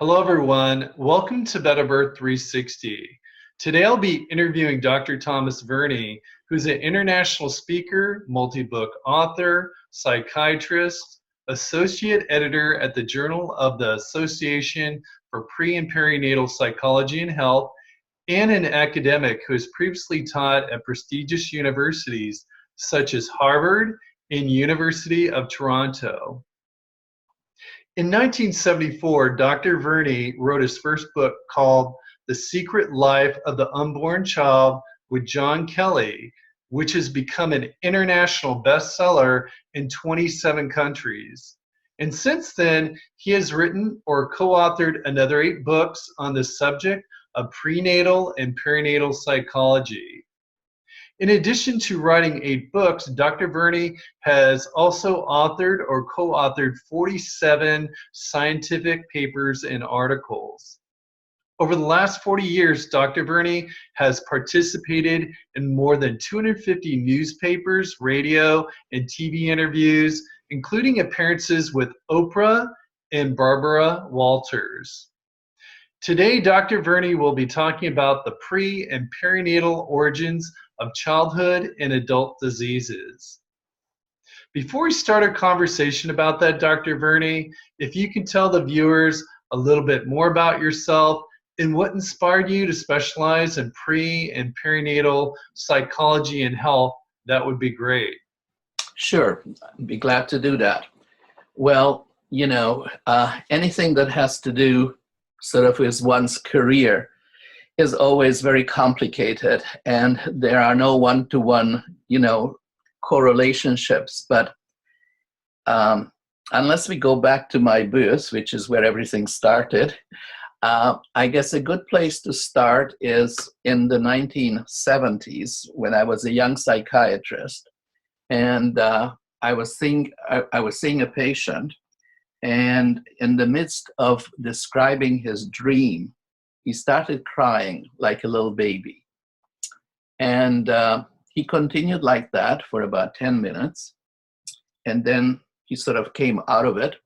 Hello, everyone. Welcome to Better Birth 360. Today, I'll be interviewing Dr. Thomas Verny, who's an international speaker, multi-book author, psychiatrist, associate editor at the Journal of the Association for Pre- and Perinatal Psychology and Health, and an academic who has previously taught at prestigious universities such as Harvard and University of Toronto. In 1974, Dr. Verny wrote his first book called The Secret Life of the Unborn Child with John Kelly, which has become an international bestseller in 27 countries. And since then, he has written or co-authored another 8 books on the subject of prenatal and perinatal psychology. In addition to writing 8 books, Dr. Verny has also authored or co-authored 47 scientific papers and articles. Over the last 40 years, Dr. Verny has participated in more than 250 newspapers, radio, and TV interviews, including appearances with Oprah and Barbara Walters. Today, Dr. Verny will be talking about the pre- and perinatal origins of childhood and adult diseases. Before we start our conversation about that, Dr. Verny, if you can tell the viewers a little bit more about yourself and what inspired you to specialize in pre- and perinatal psychology and health, that would be great. Sure, I'd be glad to do that. Well, anything that has to do sort of with one's career is always very complicated, and there are no one-to-one, correlationships. But unless we go back to my birth, which is where everything started, I guess a good place to start is in the 1970s when I was a young psychiatrist, and I was seeing a patient, and in the midst of describing his dream, he started crying like a little baby. And he continued like that for about 10 minutes. And then he sort of came out of it.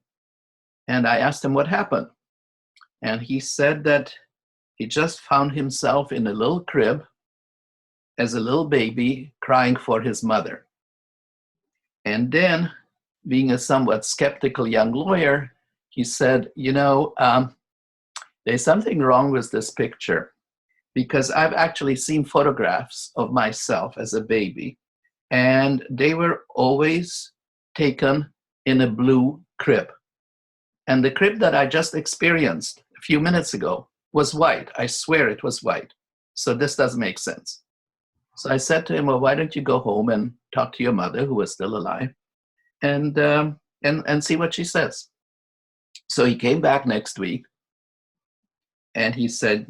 And I asked him what happened. And he said that he just found himself in a little crib as a little baby crying for his mother. And then, being a somewhat skeptical young lawyer, he said, there's something wrong with this picture, because I've actually seen photographs of myself as a baby, and they were always taken in a blue crib. And the crib that I just experienced a few minutes ago was white. I swear it was white. So this doesn't make sense. So I said to him, well, why don't you go home and talk to your mother, who was still alive, and see what she says. So he came back next week, and he said,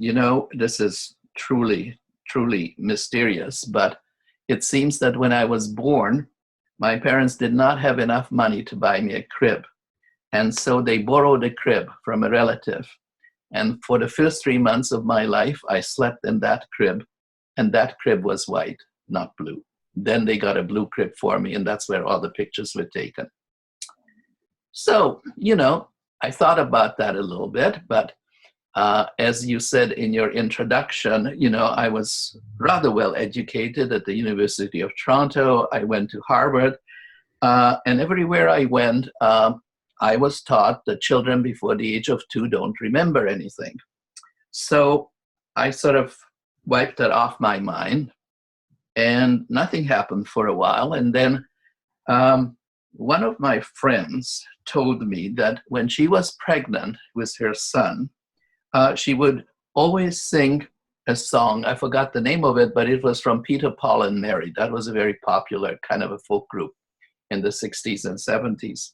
this is truly, truly mysterious, but it seems that when I was born, my parents did not have enough money to buy me a crib. And so they borrowed a crib from a relative. And for the first 3 months of my life, I slept in that crib, and that crib was white, not blue. Then they got a blue crib for me, and that's where all the pictures were taken. So, I thought about that a little bit, but as you said in your introduction, I was rather well educated at the University of Toronto. I went to Harvard, and everywhere I went, I was taught that children before the age of 2 don't remember anything. So I sort of wiped that off my mind, and nothing happened for a while. And then one of my friends told me that when she was pregnant with her son, she would always sing a song. I forgot the name of it, but it was from Peter, Paul, and Mary. That was a very popular kind of a folk group in the 60s and 70s.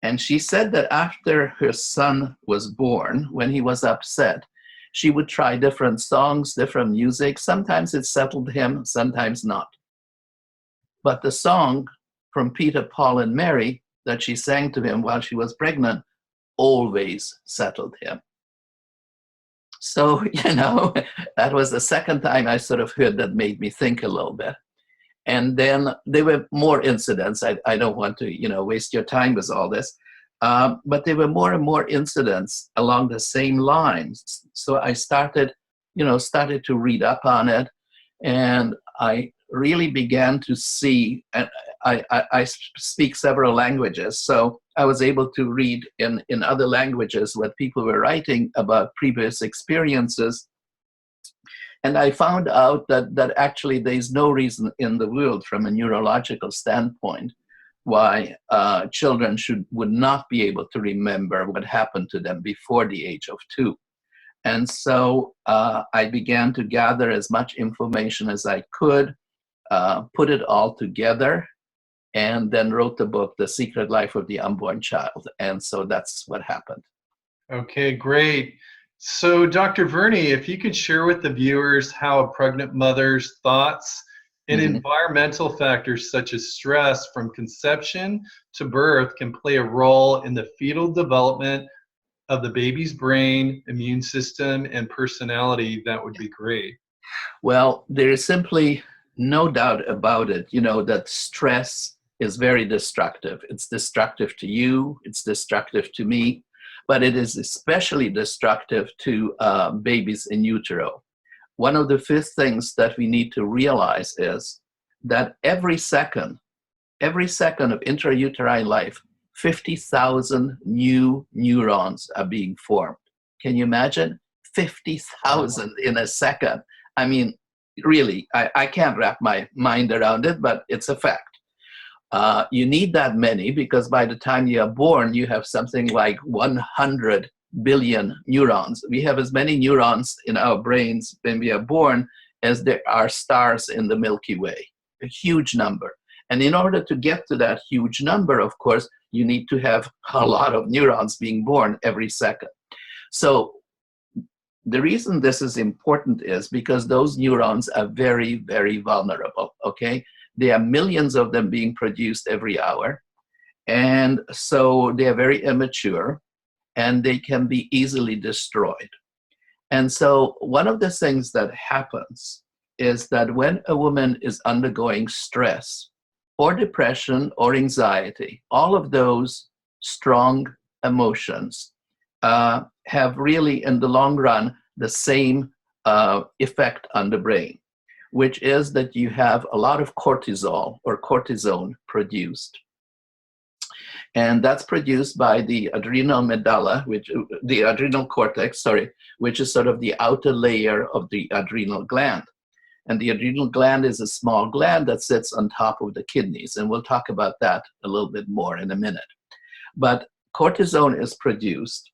And she said that after her son was born, when he was upset, she would try different songs, different music. Sometimes it settled him, sometimes not. But the song from Peter, Paul, and Mary that she sang to him while she was pregnant always settled him. So, that was the second time I sort of heard that made me think a little bit. And then there were more incidents. I don't want to, waste your time with all this. But there were more and more incidents along the same lines. So I started to read up on it, and I really began to see, and I speak several languages, so I was able to read in other languages what people were writing about previous experiences. And I found out that actually there's no reason in the world from a neurological standpoint why children would not be able to remember what happened to them before the age of 2. And so I began to gather as much information as I could, put it all together, and then wrote the book, The Secret Life of the Unborn Child. And so that's what happened. Okay, great. So Dr. Verny, if you could share with the viewers how a pregnant mother's thoughts and environmental factors such as stress from conception to birth can play a role in the fetal development of the baby's brain, immune system, and personality, that would be great. Well, there is simply no doubt about it, that stress is very destructive. It's destructive to you, it's destructive to me, but it is especially destructive to babies in utero. One of the first things that we need to realize is that every second of intrauterine life, 50,000 new neurons are being formed. Can you imagine? 50,000 in a second. I mean, really, I can't wrap my mind around it, but it's a fact. You need that many because by the time you are born, you have something like 100 billion neurons. We have as many neurons in our brains when we are born as there are stars in the Milky Way, a huge number. And in order to get to that huge number, of course, you need to have a lot of neurons being born every second. So the reason this is important is because those neurons are very, very vulnerable, okay? There are millions of them being produced every hour. And so they are very immature and they can be easily destroyed. And so one of the things that happens is that when a woman is undergoing stress or depression or anxiety, all of those strong emotions have really, in the long run, the same effect on the brain, which is that you have a lot of cortisol or cortisone produced. And that's produced by the adrenal medulla, the adrenal cortex, which is sort of the outer layer of the adrenal gland. And the adrenal gland is a small gland that sits on top of the kidneys. And we'll talk about that a little bit more in a minute. But cortisone is produced.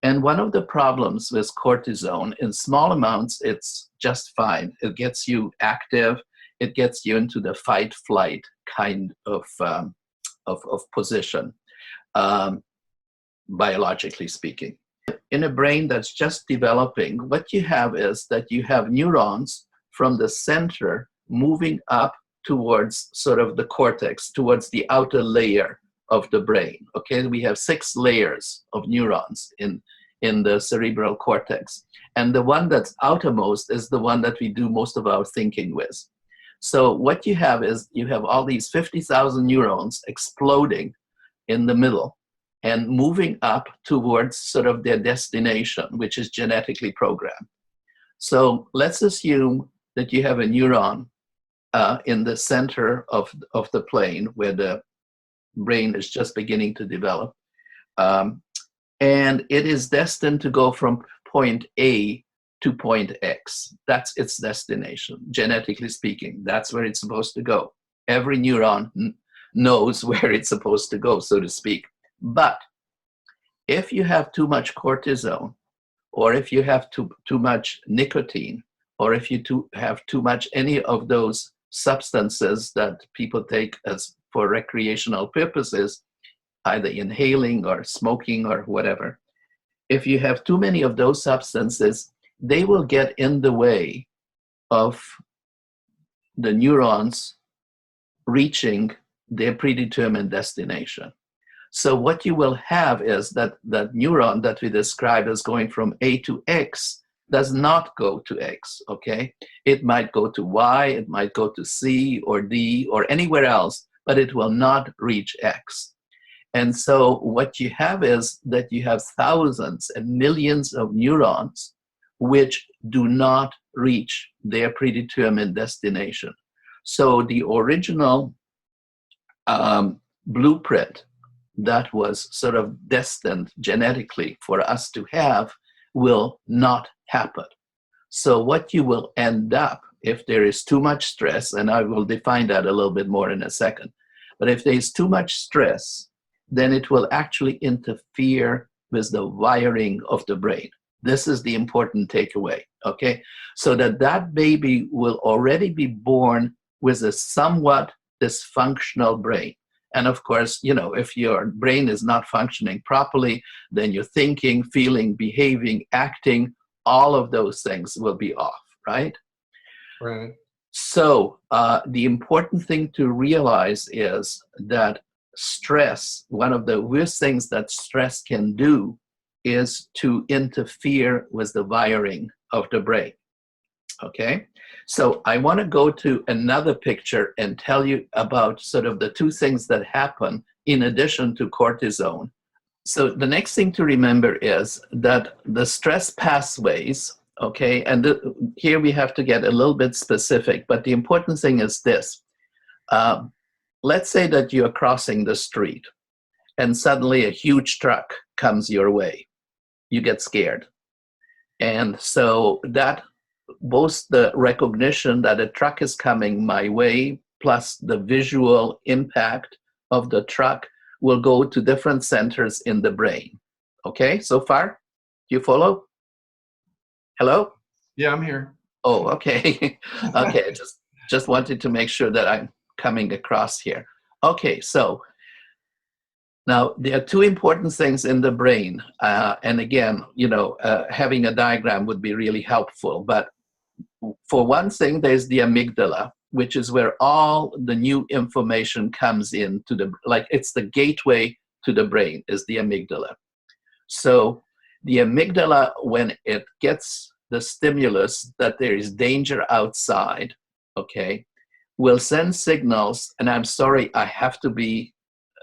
And one of the problems with cortisone, in small amounts, it's just fine. It gets you active. It gets you into the fight-flight kind of position, biologically speaking. In a brain that's just developing, what you have is that you have neurons from the center moving up towards sort of the cortex, towards the outer layer of the brain. Okay, we have 6 layers of neurons in the cerebral cortex. And the one that's outermost is the one that we do most of our thinking with. So what you have is you have all these 50,000 neurons exploding in the middle and moving up towards sort of their destination, which is genetically programmed. So let's assume that you have a neuron in the center of the plane where the brain is just beginning to develop. And it is destined to go from point A to point X. That's its destination, genetically speaking. That's where it's supposed to go. Every neuron knows where it's supposed to go, so to speak. But if you have too much cortisone, or if you have too much nicotine, or if you have too much any of those substances that people take as for recreational purposes, either inhaling or smoking or whatever, if you have too many of those substances, they will get in the way of the neurons reaching their predetermined destination. So what you will have is that neuron that we describe as going from A to X does not go to X, okay? It might go to Y, it might go to C or D or anywhere else, but it will not reach X. And so what you have is that you have thousands and millions of neurons which do not reach their predetermined destination. So the original blueprint that was sort of destined genetically for us to have will not happen. So what you will end up, if there is too much stress, and I will define that a little bit more in a second, but if there is too much stress, then it will actually interfere with the wiring of the brain. This is the important takeaway, okay? So that baby will already be born with a somewhat dysfunctional brain. And of course, you know, if your brain is not functioning properly, then your thinking, feeling, behaving, acting, all of those things will be off, right? Right. So the important thing to realize is that stress, one of the worst things that stress can do is to interfere with the wiring of the brain. Okay, so I want to go to another picture and tell you about sort of the two things that happen in addition to cortisone. So the next thing to remember is that the stress pathways, okay, and here we have to get a little bit specific, but the important thing is this. Let's say that you're crossing the street and suddenly a huge truck comes your way. You get scared. And so that both the recognition that a truck is coming my way plus the visual impact of the truck will go to different centers in the brain. Okay, so far? Do you follow? Hello? Yeah, I'm here. Oh, okay. Okay, just wanted to make sure that I'm coming across here. Okay, so now there are two important things in the brain. And again, you know, having a diagram would be really helpful. But for one thing, there's the amygdala, which is where all the new information comes in to the, like it's the gateway to the brain is the amygdala. So the amygdala, when it gets the stimulus that there is danger outside, okay, will send signals, and I'm sorry, I have to be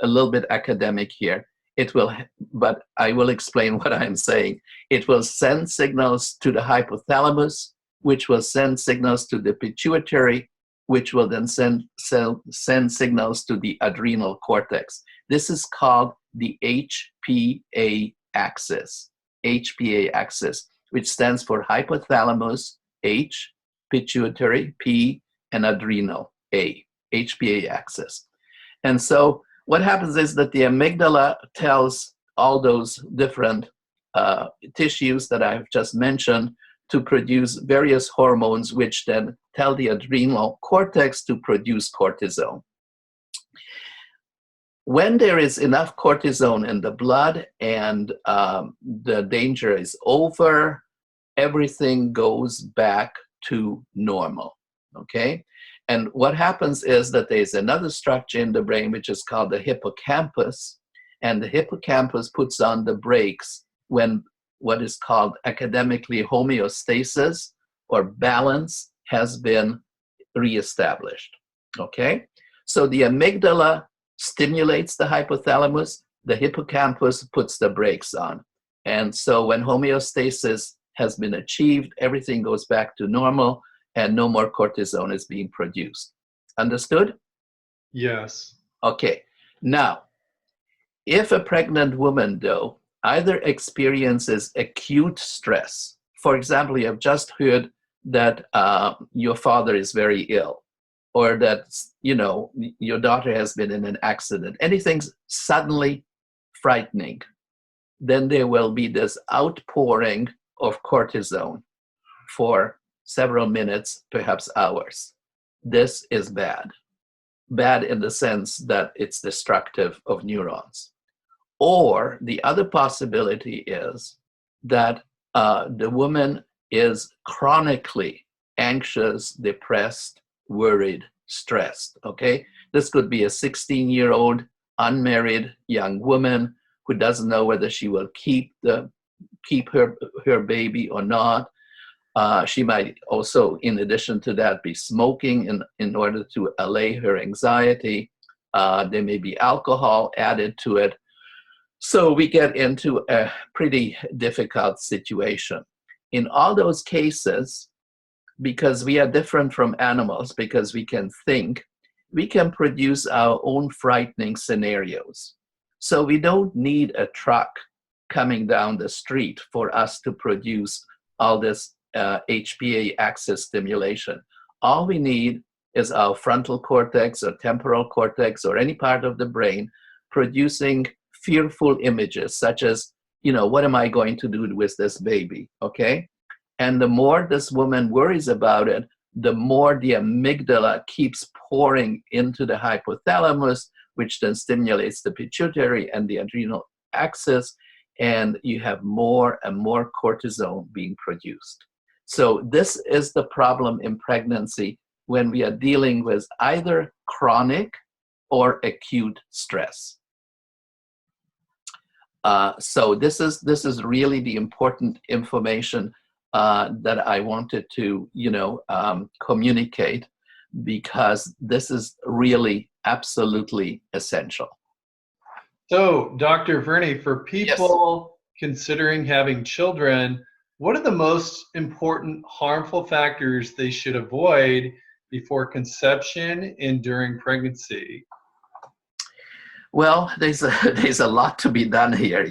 a little bit academic here. It will, but I will explain what I'm saying. It will send signals to the hypothalamus, which will send signals to the pituitary, which will then send signals to the adrenal cortex. This is called the HPA axis. HPA axis, which stands for hypothalamus, H, pituitary, P, and adrenal, A, HPA axis. And so what happens is that the amygdala tells all those different tissues that I've just mentioned to produce various hormones, which then tell the adrenal cortex to produce cortisol. When there is enough cortisone in the blood and the danger is over, everything goes back to normal, okay? And what happens is that there's another structure in the brain which is called the hippocampus, and the hippocampus puts on the brakes when what is called academically homeostasis or balance has been reestablished, okay? So the amygdala stimulates the hypothalamus, the hippocampus puts the brakes on. And so when homeostasis has been achieved, everything goes back to normal and no more cortisone is being produced. Understood? Yes. Okay. Now, if a pregnant woman, though, either experiences acute stress, for example, you have just heard that your father is very ill, or that, you know, your daughter has been in an accident, anything's suddenly frightening, then there will be this outpouring of cortisone for several minutes, perhaps hours. This is bad. Bad in the sense that it's destructive of neurons. Or the other possibility is that the woman is chronically anxious, depressed, worried, stressed, okay? This could be a 16-year-old unmarried young woman who doesn't know whether she will keep her baby or not. She might also, in addition to that, be smoking in order to allay her anxiety. There may be alcohol added to it. So we get into a pretty difficult situation. In all those cases, because we are different from animals, because we can think, we can produce our own frightening scenarios. So we don't need a truck coming down the street for us to produce all this HPA axis stimulation. All we need is our frontal cortex or temporal cortex or any part of the brain producing fearful images, such as, what am I going to do with this baby, okay? And the more this woman worries about it, the more the amygdala keeps pouring into the hypothalamus, which then stimulates the pituitary and the adrenal axis, and you have more and more cortisol being produced. So this is the problem in pregnancy when we are dealing with either chronic or acute stress. So this is really the important information that I wanted to communicate, because this is really absolutely essential. So, Dr. Verny, for people considering having children, what are the most important harmful factors they should avoid before conception and during pregnancy? Well, there's a lot to be done here,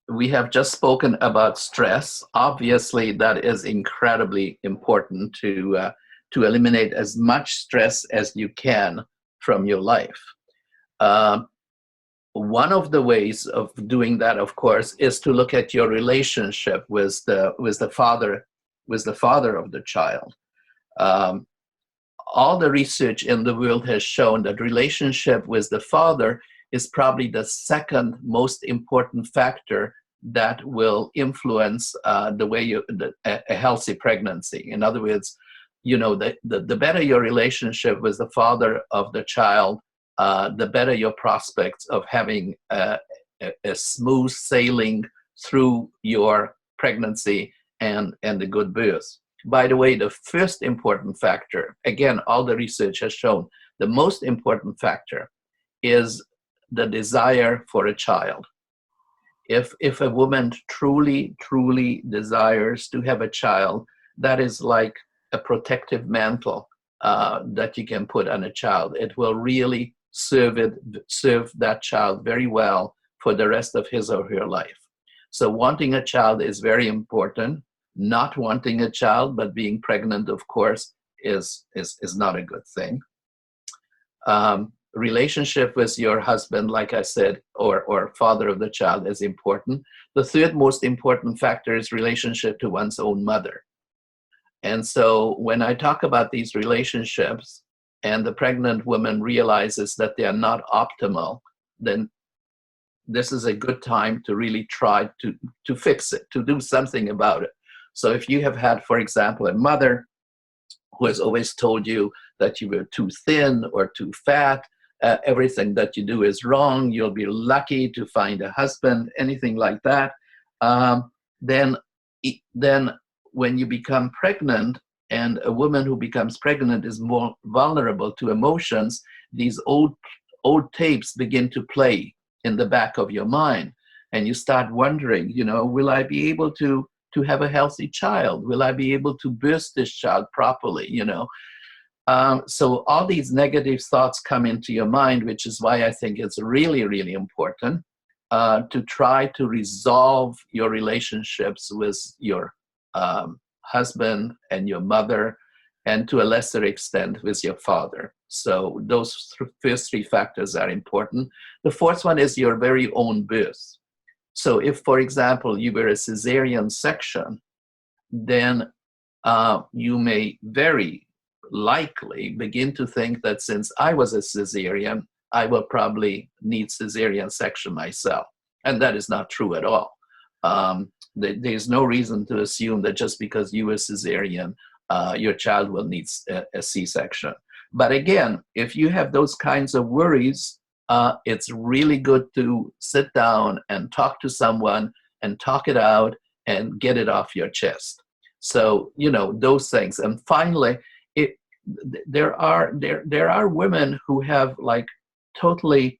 we have just spoken about stress. Obviously, that is incredibly important to eliminate as much stress as you can from your life. One of the ways of doing that, of course, is to look at your relationship with the father of the child. All the research in the world has shown that relationship with the father is probably the second most important factor that will influence the way a healthy pregnancy. In other words, the better your relationship with the father of the child, the better your prospects of having a smooth sailing through your pregnancy and the good birth. By the way, the first important factor, again, all the research has shown, the most important factor is the desire for a child. If a woman truly desires to have a child, that is like a protective mantle that you can put on a child. It will really serve that child very well for the rest of his or her life. So wanting a child is very important. Not wanting a child but being pregnant, of course, is not a good thing. Relationship with your husband, like I said, or father of the child is important. The third most important factor is relationship to one's own mother. And so when I talk about these relationships and the pregnant woman realizes that they are not optimal, then this is a good time to really try to fix it, to do something about it. So if you have had, for example, a mother who has always told you that you were too thin or too fat, everything that you do is wrong, you'll be lucky to find a husband, anything like that, then when you become pregnant, and a woman who becomes pregnant is more vulnerable to emotions, these old tapes begin to play in the back of your mind. And you start wondering, will I be able to have a healthy child? Will I be able to birth this child properly? So all these negative thoughts come into your mind, which is why I think it's really important to try to resolve your relationships with your husband and your mother, and to a lesser extent with your father. So those first three factors are important. The fourth one is your very own birth. So if, for example, you were a cesarean section, then you may very likely begin to think that since I was a cesarean, I will probably need cesarean section myself. And that is not true at all. There's no reason to assume that just because you were cesarean, your child will need a C-section. But again, if you have those kinds of worries, it's really good to sit down and talk to someone and talk it out and get it off your chest. So, those things. And finally, there are women who have like totally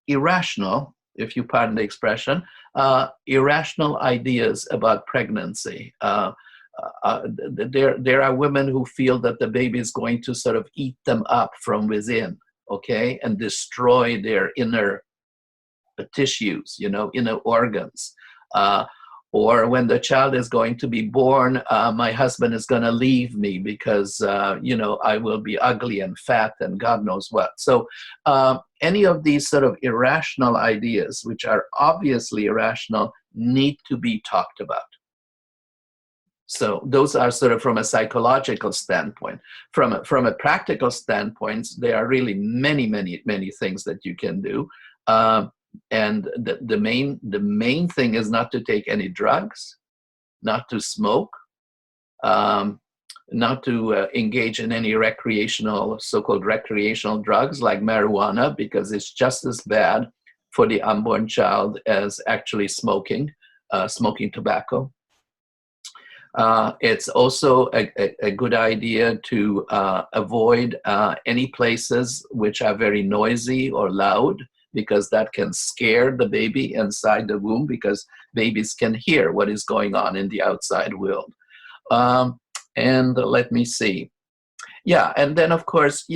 irrational, if you pardon the expression, irrational ideas about pregnancy. There are women who feel that the baby is going to sort of eat them up from within, okay, and destroy their inner tissues, inner organs. Or when the child is going to be born, my husband is going to leave me because, I will be ugly and fat and God knows what. So any of these sort of irrational ideas, which are obviously irrational, need to be talked about. So those are sort of from a psychological standpoint. From a practical standpoint, there are really many, many, many things that you can do. And the main thing is not to take any drugs, not to smoke, not to engage in any so-called recreational drugs like marijuana, because it's just as bad for the unborn child as actually smoking tobacco. It's also a good idea to avoid any places which are very noisy or loud, because that can scare the baby inside the womb, because babies can hear what is going on in the outside world. And let me see. Yeah, and then of course,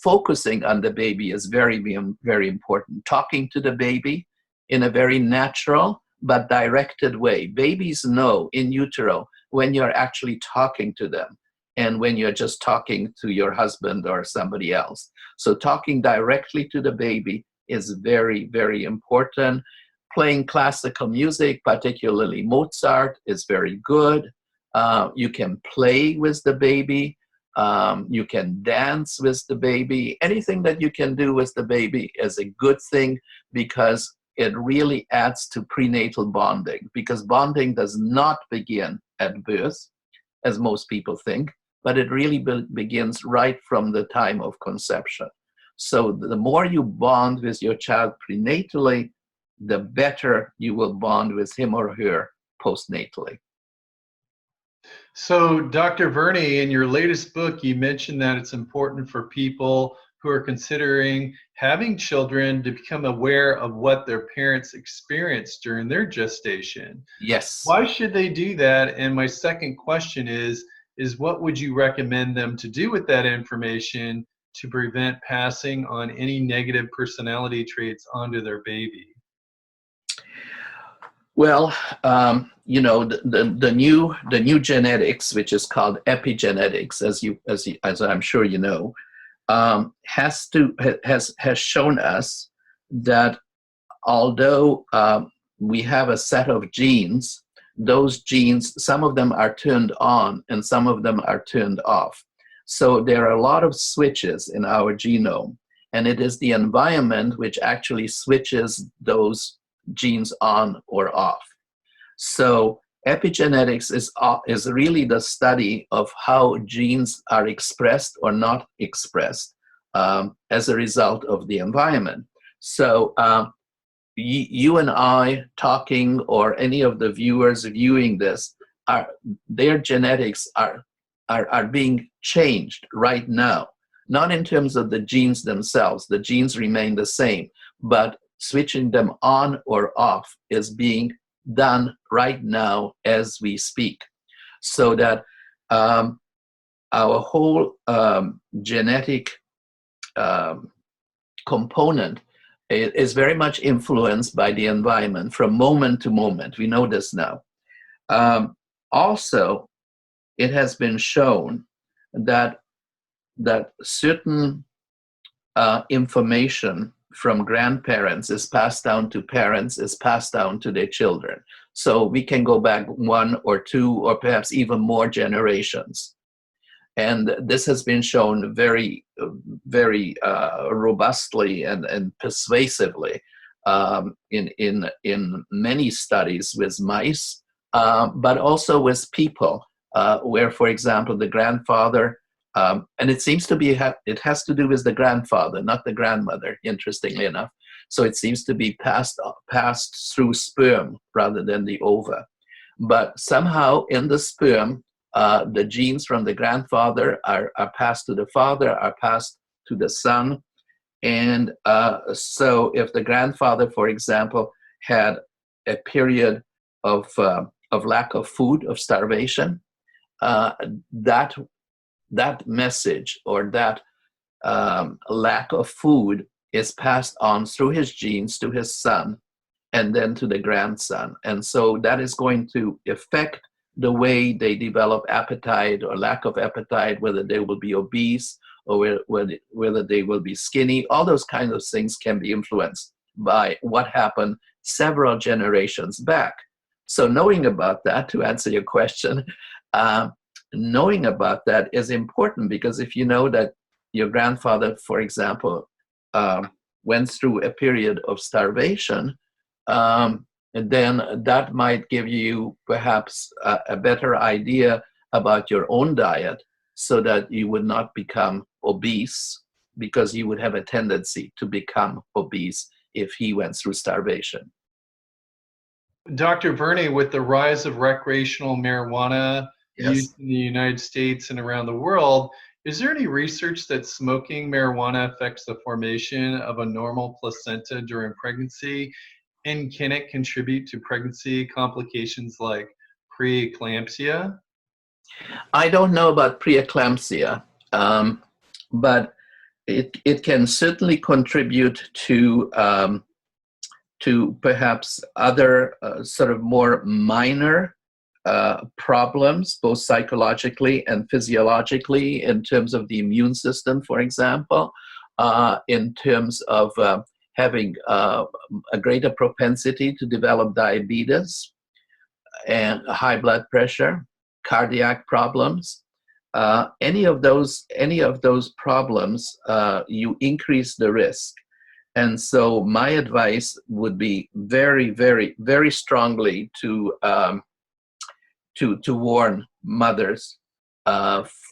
focusing on the baby is very, very important. Talking to the baby in a very natural but directed way. Babies know in utero when you're actually talking to them and when you're just talking to your husband or somebody else. So talking directly to the baby is very, very important. Playing classical music, particularly Mozart, is very good. You can play with the baby. You can dance with the baby. Anything that you can do with the baby is a good thing, because it really adds to prenatal bonding, because bonding does not begin at birth, as most people think, but it really begins right from the time of conception. So the more you bond with your child prenatally, the better you will bond with him or her postnatally. So, Dr. Verny, in your latest book, you mentioned that it's important for people who are considering having children to become aware of what their parents experienced during their gestation. Yes. Why should they do that? And my second question is what would you recommend them to do with that information to prevent passing on any negative personality traits onto their baby? Well, the new genetics, which is called epigenetics, as I'm sure you know, has shown us that although we have a set of genes, those genes, some of them are turned on and some of them are turned off. So there are a lot of switches in our genome, and it is the environment which actually switches those genes on or off. So epigenetics is really the study of how genes are expressed or not expressed as a result of the environment. So you and I talking, or any of the viewers viewing this, their genetics are being changed right now. Not in terms of the genes themselves. The genes remain the same, but switching them on or off is being done right now as we speak. So that our whole genetic component is very much influenced by the environment from moment to moment. We know this now. Also, it has been shown that certain information from grandparents is passed down to parents, is passed down to their children. So we can go back one or two or perhaps even more generations. And this has been shown very, very robustly and persuasively in many studies with mice, but also with people, where, for example, the grandfather, and it seems to be, it has to do with the grandfather, not the grandmother, interestingly enough. So it seems to be passed through sperm rather than the ova. But somehow in the sperm, The genes from the grandfather are passed to the father, are passed to the son. And so if the grandfather, for example, had a period of lack of food, of starvation, that message, or that lack of food, is passed on through his genes to his son and then to the grandson. And so that is going to affect the way they develop appetite or lack of appetite, whether they will be obese or whether they will be skinny. All those kinds of things can be influenced by what happened several generations back. So knowing about that, to answer your question, knowing about that is important, because if you know that your grandfather, for example, went through a period of starvation, then that might give you perhaps a better idea about your own diet, so that you would not become obese, because you would have a tendency to become obese if he went through starvation. Dr. Verny, with the rise of recreational marijuana used in the United States and around the world, is there any research that smoking marijuana affects the formation of a normal placenta during pregnancy? And can it contribute to pregnancy complications like preeclampsia? I don't know about preeclampsia, but it can certainly contribute to perhaps other sort of more minor problems, both psychologically and physiologically, in terms of the immune system, for example, in terms of having a greater propensity to develop diabetes and high blood pressure, cardiac problems. Any of those problems, you increase the risk. And so my advice would be very, very, very strongly to warn mothers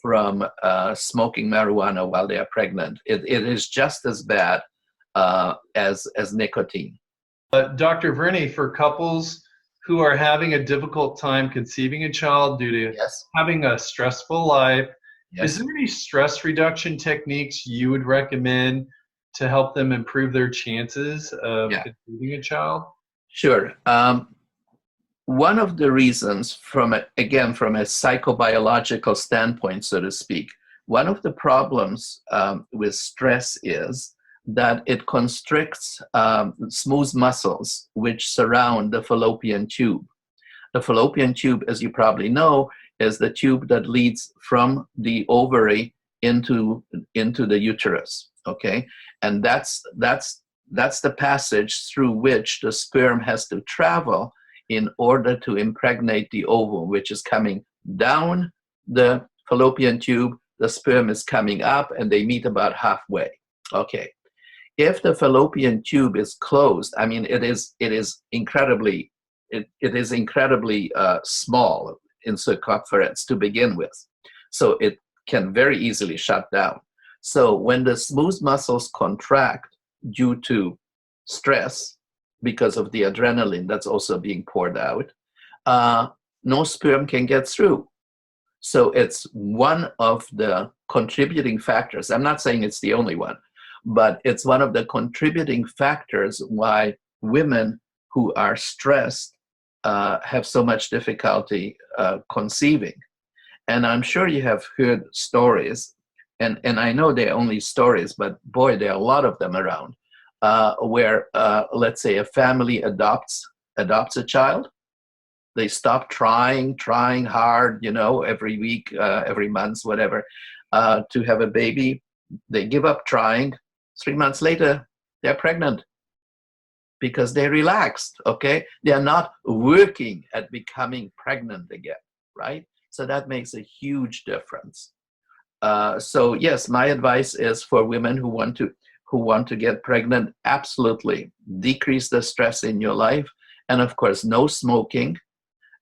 from smoking marijuana while they are pregnant. It is just as bad as nicotine. Dr. Verny, for couples who are having a difficult time conceiving a child due to having a stressful life, is there any stress reduction techniques you would recommend to help them improve their chances of conceiving a child? Sure. One of the reasons, from a psychobiological standpoint, so to speak, one of the problems with stress is that it constricts smooth muscles which surround the fallopian tube. The fallopian tube, as you probably know, is the tube that leads from the ovary into the uterus. Okay, and that's the passage through which the sperm has to travel in order to impregnate the ovum, which is coming down the fallopian tube. The sperm is coming up, and they meet about halfway. Okay. If the fallopian tube is closed, I mean, it is incredibly small in circumference to begin with, so it can very easily shut down. So when the smooth muscles contract due to stress, because of the adrenaline that's also being poured out, no sperm can get through. So it's one of the contributing factors. I'm not saying it's the only one, but it's one of the contributing factors why women who are stressed have so much difficulty conceiving. And I'm sure you have heard stories, and I know they're only stories, but boy, there are a lot of them around, where let's say a family adopts a child. They stop trying hard, every week, every month, whatever, to have a baby. They give up trying. 3 months later, they're pregnant because they relaxed, okay? They're not working at becoming pregnant again, right? So that makes a huge difference. So yes, my advice is for women who want to get pregnant, absolutely decrease the stress in your life. And of course, no smoking.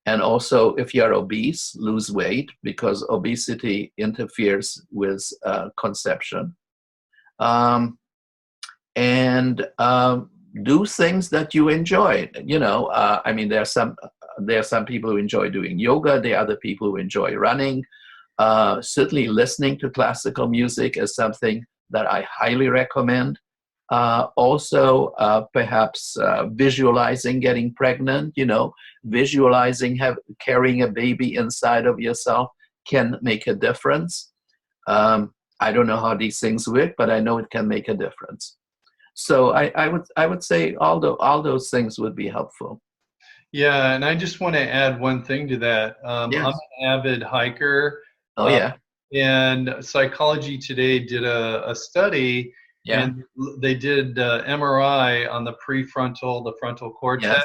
And also, if you're obese, lose weight, because obesity interferes with conception. And do things that you enjoy. I mean, there are some There are some people who enjoy doing yoga. There are other people who enjoy running. Certainly listening to classical music is something that I highly recommend. Also, perhaps visualizing getting pregnant, visualizing carrying a baby inside of yourself can make a difference. I don't know how these things work, but I know it can make a difference. So I would say all those things would be helpful. Yeah, and I just want to add one thing to that. I'm Yes. an avid hiker, Oh uh, yeah. and Psychology Today did a study, Yeah. and they did MRI on the prefrontal, the frontal cortex,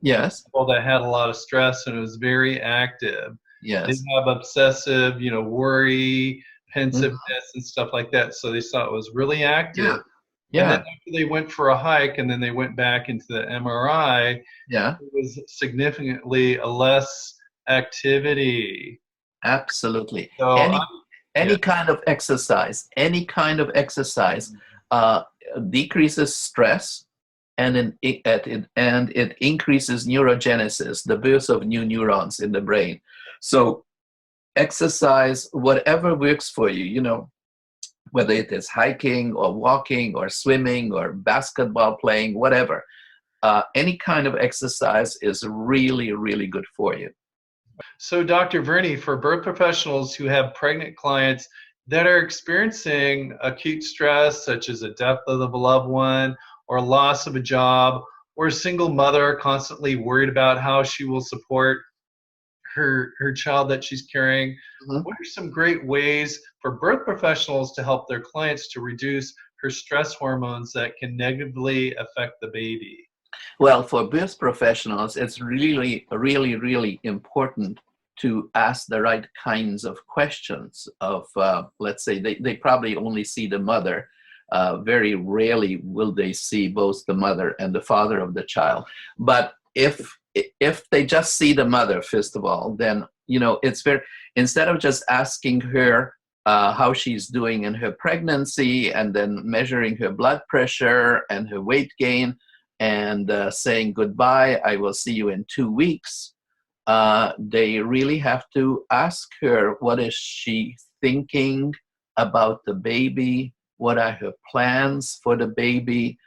Yes. Yes. people that had a lot of stress and it was very active. They Yes. have obsessive, worry, Mhm. pensiveness, and stuff like that. So they saw it was really Yeah. active. And then Yeah. after they went for a hike and then they went back into the MRI, Yeah. it was significantly less activity. Absolutely. So, yeah. Any kind of exercise, uh, decreases stress, and it increases neurogenesis, the birth of new neurons in the brain. So exercise, whatever works for you, whether it is hiking or walking or swimming or basketball playing, whatever. Any kind of exercise is really, really good for you. So, Dr. Verny, for birth professionals who have pregnant clients that are experiencing acute stress, such as a death of a loved one, or loss of a job, or a single mother constantly worried about how she will support her child that she's carrying, Mhm. what are some great ways for birth professionals to help their clients to reduce her stress hormones that can negatively affect the baby? Well, for birth professionals, it's really, really, really important to ask the right kinds of questions. Let's say, they probably only see the mother. Very rarely will they see both the mother and the father of the child. But if they just see the mother, first of all, then it's very, instead of just asking her how she's doing in her pregnancy and then measuring her blood pressure and her weight gain, and saying goodbye, I will see you in 2 weeks. They really have to ask her, what is she thinking about the baby? What are her plans for the baby?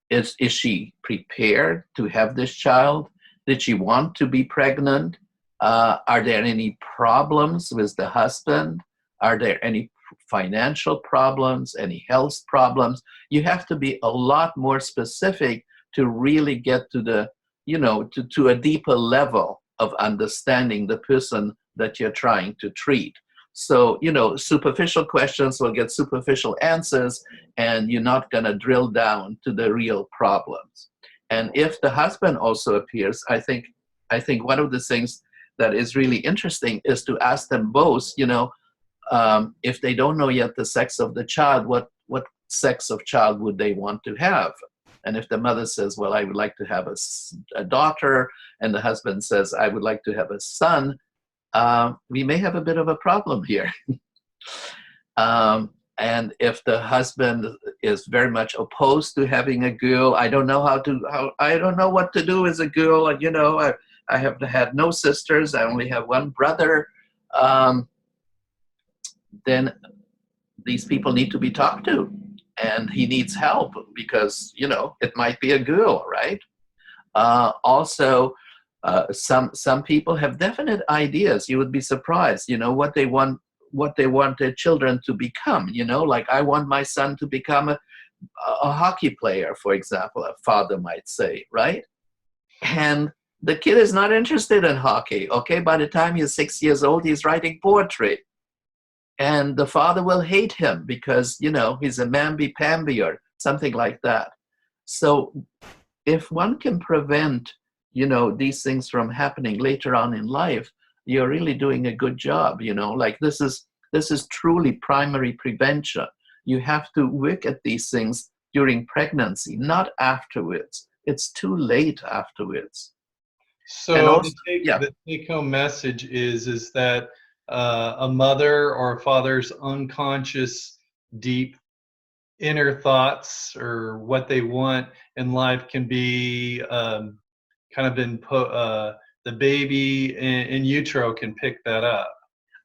Is she prepared to have this child? Did she want to be pregnant? Are there any problems with the husband? Are there any financial problems, any health problems? You have to be a lot more specific to really get to the, to a deeper level of understanding the person that you're trying to treat. So, superficial questions will get superficial answers, and you're not going to drill down to the real problems. And if the husband also appears, I think one of the things that is really interesting is to ask them both, if they don't know yet the sex of the child, what sex of child would they want to have? And if the mother says, well, I would like to have a daughter, and the husband says, I would like to have a son, we may have a bit of a problem here. And if the husband is very much opposed to having a girl, I don't know I don't know what to do as a girl. I have had no sisters. I only have one brother. Then these people need to be talked to, and he needs help because it might be a girl, right? Also, some people have definite ideas. You would be surprised, what they want their children to become. Like, I want my son to become a hockey player, for example, a father might say, right? And the kid is not interested in hockey. Okay, by the time he's 6 years old, he's writing poetry. And the father will hate him because, he's a mamby-pamby or something like that. So if one can prevent, these things from happening later on in life, you're really doing a good job. Like, this is truly primary prevention. You have to work at these things during pregnancy, not afterwards. It's too late afterwards. And So also, yeah. the take home message is that a mother or a father's unconscious, deep inner thoughts or what they want in life can be kind of the baby in utero can pick that up.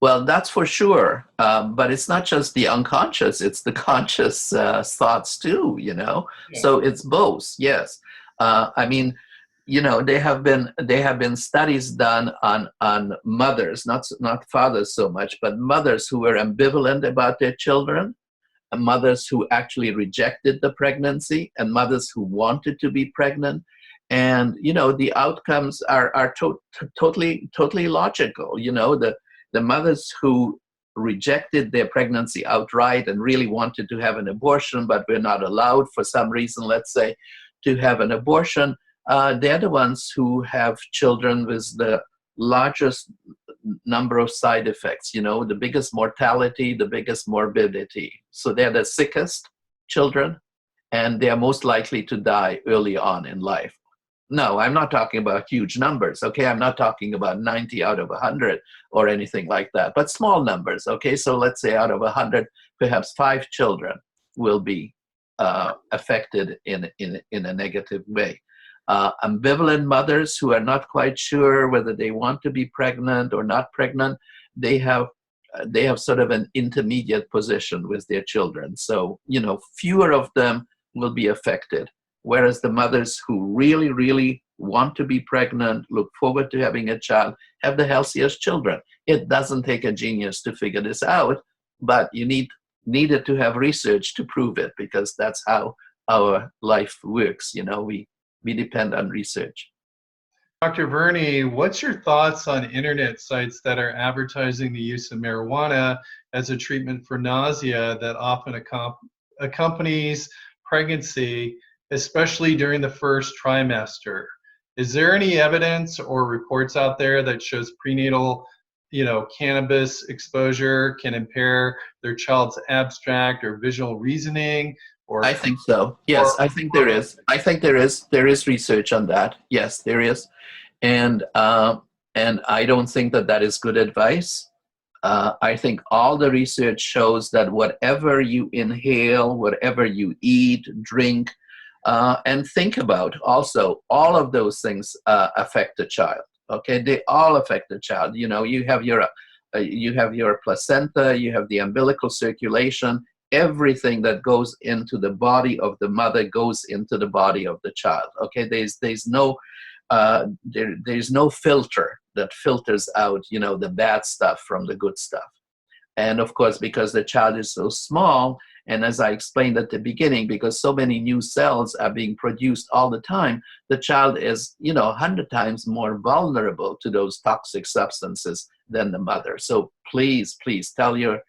Well, that's for sure. But it's not just the unconscious, it's the conscious thoughts too, you know? Yeah. So it's both, yes. I mean, you know, there have been studies done on mothers, not fathers so much, but mothers who were ambivalent about their children, and mothers who actually rejected the pregnancy, and mothers who wanted to be pregnant. And, you know, the outcomes are totally logical. You know, the mothers who rejected their pregnancy outright and really wanted to have an abortion, but were not allowed for some reason, let's say, to have an abortion, they're the ones who have children with the largest number of side effects, you know, the biggest mortality, the biggest morbidity. So they're the sickest children, and they are most likely to die early on in life. No, I'm not talking about huge numbers, okay? I'm not talking about 90 out of 100 or anything like that, but small numbers, okay? So let's say out of 100, perhaps 5 children will be affected in a negative way. Ambivalent mothers who are not quite sure whether they want to be pregnant or not pregnant, they have sort of an intermediate position with their children. So, you know, fewer of them will be affected. Whereas the mothers who really, really want to be pregnant, look forward to having a child, have the healthiest children. It doesn't take a genius to figure this out, but you needed to have research to prove it, because that's how our life works. You know, we depend on research. Dr. Verny, what's your thoughts on internet sites that are advertising the use of marijuana as a treatment for nausea that often accompanies pregnancy, especially during the first trimester? Is there any evidence or reports out there that shows prenatal, cannabis exposure can impair their child's abstract or visual reasoning? Or I think so. Yes, I think there is. I think there is research on that. Yes, there is, and I don't think that is good advice. I think all the research shows that whatever you inhale, whatever you eat, drink, and think about, also all of those things affect the child. Okay, they all affect the child. You know, you have your placenta, you have the umbilical circulation. Everything that goes into the body of the mother goes into the body of the child. Okay, there's no filter that filters out, the bad stuff from the good stuff. And of course, because the child is so small, and as I explained at the beginning, because so many new cells are being produced all the time, the child is, 100 times more vulnerable to those toxic substances than the mother. So please tell your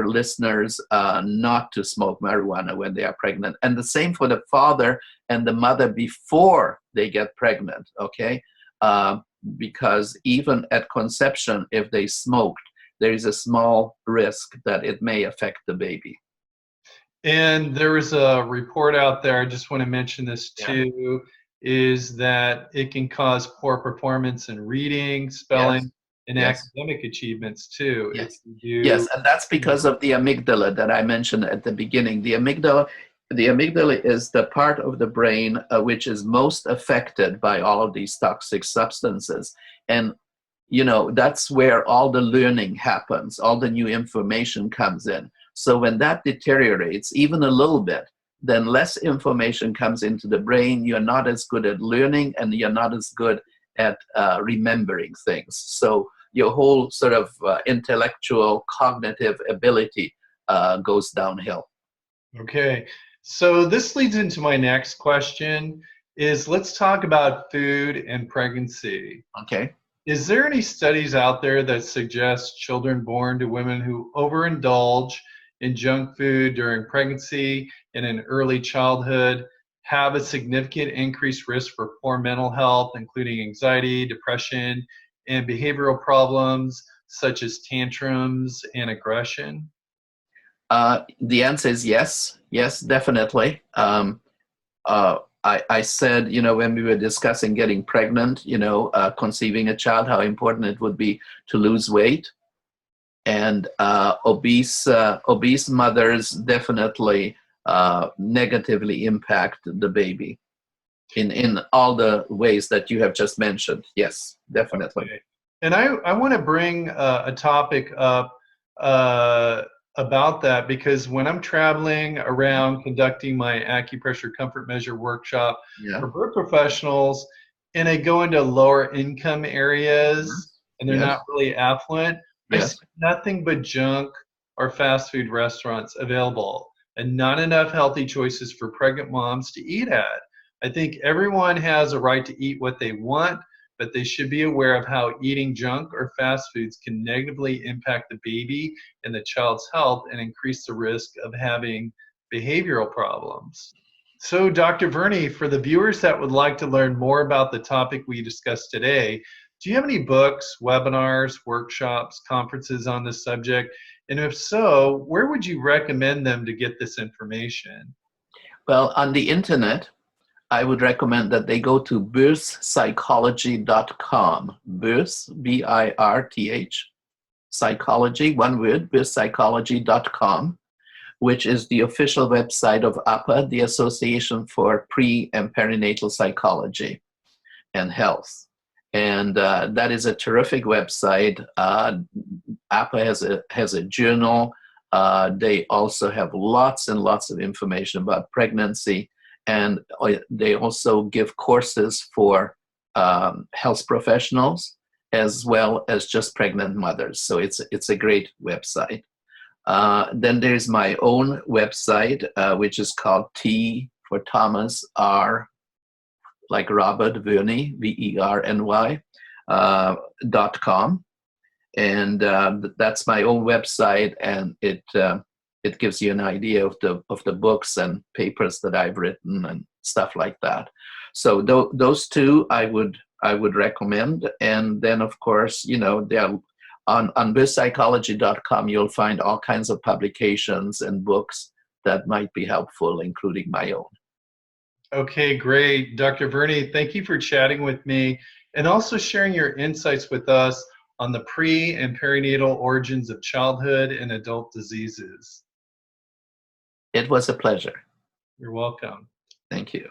listeners not to smoke marijuana when they are pregnant. And the same for the father and the mother before they get pregnant, okay? Because even at conception, if they smoked, there is a small risk that it may affect the baby. And there was a report out there, I just want to mention this too, is that it can cause poor performance in reading, spelling, and academic achievements too. Yes, and that's because of the amygdala that I mentioned at the beginning. The amygdala is the part of the brain which is most affected by all of these toxic substances. And, that's where all the learning happens, all the new information comes in. So when that deteriorates even a little bit, then less information comes into the brain. You're not as good at learning, and you're not as good at remembering things. So your whole sort of intellectual, cognitive ability goes downhill. Okay, so this leads into my next question is, let's talk about food and pregnancy. Okay. Is there any studies out there that suggest children born to women who overindulge in junk food during pregnancy and in early childhood have a significant increased risk for poor mental health, including anxiety, depression, and behavioral problems such as tantrums and aggression? The answer is yes. Yes, definitely. I said, when we were discussing getting pregnant, conceiving a child, how important it would be to lose weight. And obese mothers definitely negatively impact the baby. in all the ways that you have just mentioned. Yes, definitely. Okay. And I want to bring a topic up about that, because when I'm traveling around conducting my acupressure comfort measure workshop Yeah. for birth professionals, and I go into lower income areas and they're Yes. not really affluent, I Yes. see nothing but junk or fast food restaurants available and not enough healthy choices for pregnant moms to eat at. I think everyone has a right to eat what they want, but they should be aware of how eating junk or fast foods can negatively impact the baby and the child's health and increase the risk of having behavioral problems. So, Dr. Verny, for the viewers that would like to learn more about the topic we discussed today, do you have any books, webinars, workshops, conferences on this subject? And if so, where would you recommend them to get this information? Well, on the internet, I would recommend that they go to birthpsychology.com. Birth, B-I-R-T-H, psychology, one word, birthpsychology.com, which is the official website of APA, the Association for Pre- and Perinatal Psychology and Health. And that is a terrific website. APA has a journal. They also have lots and lots of information about pregnancy. And they also give courses for health professionals as well as just pregnant mothers. So it's a great website. Then there's my own website, which is called T for Thomas, R like Robert, Verny, V-E-R-N-Y, .com. And that's my own website, and it gives you an idea of the books and papers that I've written and stuff like that. So those two I would recommend. And then of course, they're on birthpsychology.com, you'll find all kinds of publications and books that might be helpful, including my own. Okay, great. Dr. Verny, thank you for chatting with me and also sharing your insights with us on the pre and perinatal origins of childhood and adult diseases. It was a pleasure. You're welcome. Thank you.